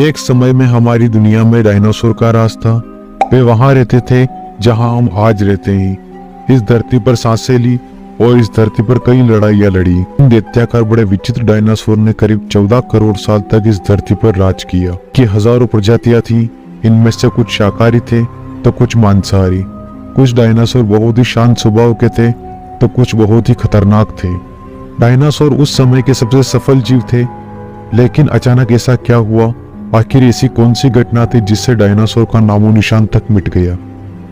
एक समय में हमारी दुनिया में डायनासोर का राज था। वे वहां रहते थे जहां हम आज रहते हैं। इस धरती पर सांसें ली और इस धरती पर कई लड़ाइयां लड़ी। इन दैत्याकार बड़े विचित्र डायनासोर ने करीब 14 करोड़ साल तक इस धरती पर राज किया। कि हजारों प्रजातियां थी। इनमें से कुछ शाकाहारी थे तो कुछ मांसाहारी। कुछ डायनासोर बहुत ही शांत स्वभाव के थे तो कुछ बहुत ही खतरनाक थे। डायनासोर उस समय के सबसे सफल जीव थे, लेकिन अचानक ऐसा क्या हुआ? आखिर ऐसी कौन सी घटना थी जिससे डायनासोर का नामो निशान तक मिट गया?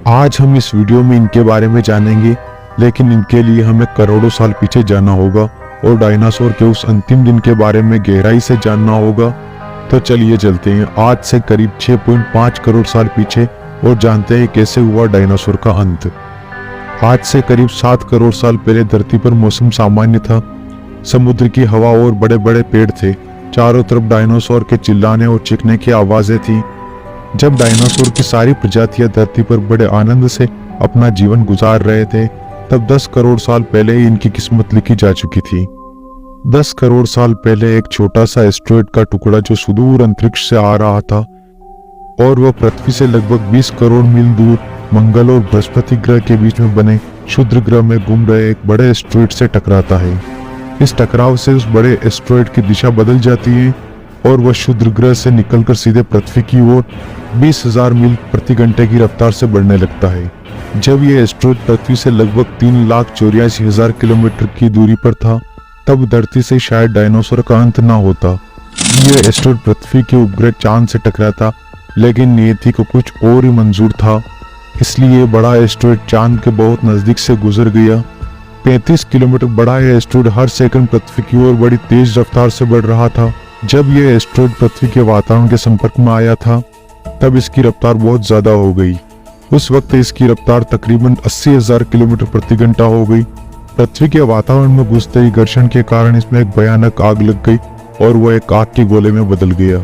आज हम इस वीडियो में इनके बारे में जानेंगे, लेकिन इनके लिए हमें करोड़ों साल पीछे जाना होगा और डायनासोर के उस अंतिम दिन के बारे में गहराई से जानना होगा। तो चलिए चलते हैं आज से करीब 6.5 करोड़ साल पीछे और जानते हैं कैसे हुआ डायनासोर का अंत। आज से करीब 7 करोड़ साल पहले धरती पर मौसम सामान्य था। समुद्र की हवा और बड़े बड़े पेड़ थे। चारों तरफ डायनासोर के चिल्लाने और चीखने की आवाजें थी। जब डायनासोर की सारी प्रजातियां धरती पर बड़े आनंद से अपना जीवन गुजार रहे थे, तब 10 करोड़ साल पहले ही इनकी किस्मत लिखी जा चुकी थी। 10 करोड़ साल पहले एक छोटा सा एस्टेरॉयड का टुकड़ा जो सुदूर अंतरिक्ष से आ रहा था और वह पृथ्वी से लगभग 20 करोड़ मील दूर मंगल और बृहस्पति ग्रह के बीच में बने क्षुद्र ग्रह में घूम रहे एक बड़े एस्टेरॉयड से टकराता है। इस टकराव से उस बड़े एस्टेरॉयड की दिशा बदल जाती है और वह क्षुद्र ग्रह से निकलकर सीधे पृथ्वी की ओर 20,000 मील प्रति घंटे की रफ्तार से बढ़ने लगता है। जब यह एस्टेरॉयड पृथ्वी से लगभग 3,84,000 किलोमीटर की दूरी पर था, तब धरती से शायद डायनासोर का अंत ना होता। यह एस्टेरॉयड पृथ्वी के उपग्रह चांद से टकराता, लेकिन नियति को कुछ और ही मंजूर था, इसलिए बड़ा एस्टेरॉयड चांद के बहुत नजदीक से गुजर गया। 35 किलोमीटर बड़ा यह एस्टेरॉयड हर सेकंड पृथ्वी की ओर बड़ी तेज रफ्तार से बढ़ रहा था। जब यह एस्टेरॉयड पृथ्वी के वातावरण के संपर्क में आया था, तब इसकी रफ्तार बहुत ज्यादा हो गई। उस वक्त इसकी रफ्तार तकरीबन 80,000 किलोमीटर प्रति घंटा हो गई। पृथ्वी के वातावरण में घुसते ही घर्षण के कारण इसमें एक भयानक आग लग गई और वह एक आग के गोले में बदल गया।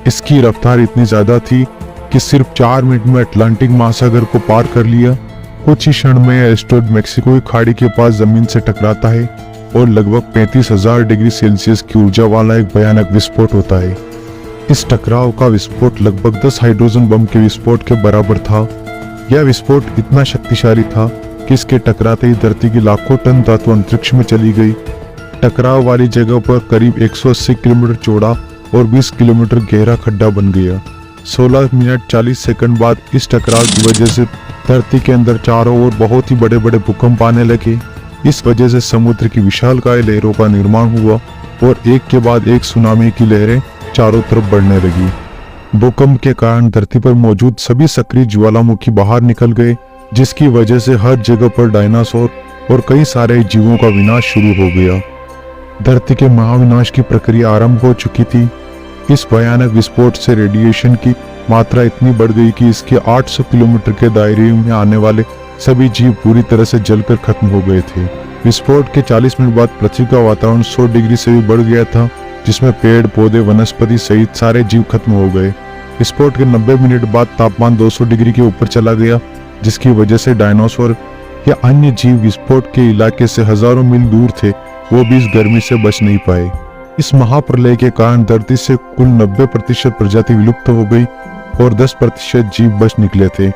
इसकी रफ्तार इतनी ज्यादा थी कि सिर्फ 4 मिनट में अटलांटिक महासागर को पार कर लिया। कुछ ही क्षण में यह एस्टेरॉयड मेक्सिको की खाड़ी के पास जमीन से टकराता है और लगभग 35,000 डिग्री सेल्सियस की ऊर्जा वाला एक भयानक विस्फोट होता है। इस टकराव का विस्फोट लगभग 10 हाइड्रोजन बम के विस्फोट के बराबर था। यह विस्फोट इतना शक्तिशाली था कि इसके टकराते ही धरती की लाखों टन धातु अंतरिक्ष में चली गई। टकराव वाली जगह पर करीब 180 किलोमीटर चौड़ा और 20 किलोमीटर गहरा खड्डा बन गया। 16 मिनट 40 सेकंड बाद इस टकराव की वजह से धरती के अंदर चारों ओर बहुत ही बड़े बड़े भूकंप आने लगे। इस वजह से समुद्र की विशालकाय लहरों का निर्माण हुआ और एक के बाद एक सुनामी की लहरें चारों तरफ बढ़ने लगी। भूकंप के कारण धरती पर मौजूद सभी सक्रिय ज्वालामुखी बाहर निकल गए, जिसकी वजह से हर जगह पर डायनासोर और कई सारे जीवों का विनाश शुरू हो गया। धरती के महाविनाश की प्रक्रिया आरंभ हो चुकी थी। इस भयानक विस्फोट से रेडिएशन की मात्रा इतनी बढ़ गई कि इसके 800 किलोमीटर के दायरे में आने वाले सभी जीव पूरी तरह से जलकर खत्म हो गए थे। विस्फोट के 40 मिनट बाद पृथ्वी का वातावरण 100 डिग्री से भी बढ़ गया था, जिसमें पेड़ पौधे वनस्पति सहित सारे जीव खत्म हो गए। विस्फोट के 90 मिनट बाद तापमान 200 डिग्री के ऊपर चला गया, जिसकी वजह से डायनासोर या अन्य जीव विस्फोट के इलाके से हजारों मील दूर थे, वो भी इस गर्मी से बच नहीं पाए। इस महाप्रलय के कारण धरती से कुल 90% प्रजाति विलुप्त हो गई और 10% जीव बच निकले थे।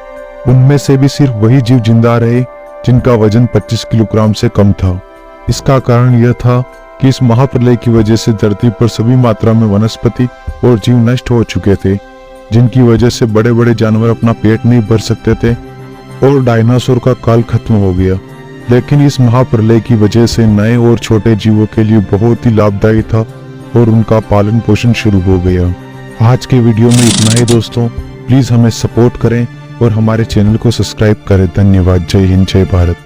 उनमें से भी सिर्फ वही जीव जिंदा रहे जिनका वजन 25 किलोग्राम से कम था। इसका कारण यह था कि इस महाप्रलय की वजह से धरती पर सभी मात्रा में वनस्पति और जीव नष्ट हो चुके थे, जिनकी वजह से बड़े बड़े जानवर अपना पेट नहीं भर सकते थे और डायनासोर का काल खत्म हो गया। लेकिन इस महाप्रलय की वजह से नए और छोटे जीवों के लिए बहुत ही लाभदायी था और उनका पालन पोषण शुरू हो गया। आज के वीडियो में इतना ही दोस्तों। प्लीज हमें सपोर्ट करें और हमारे चैनल को सब्सक्राइब करें। धन्यवाद। जय हिंद, जय भारत।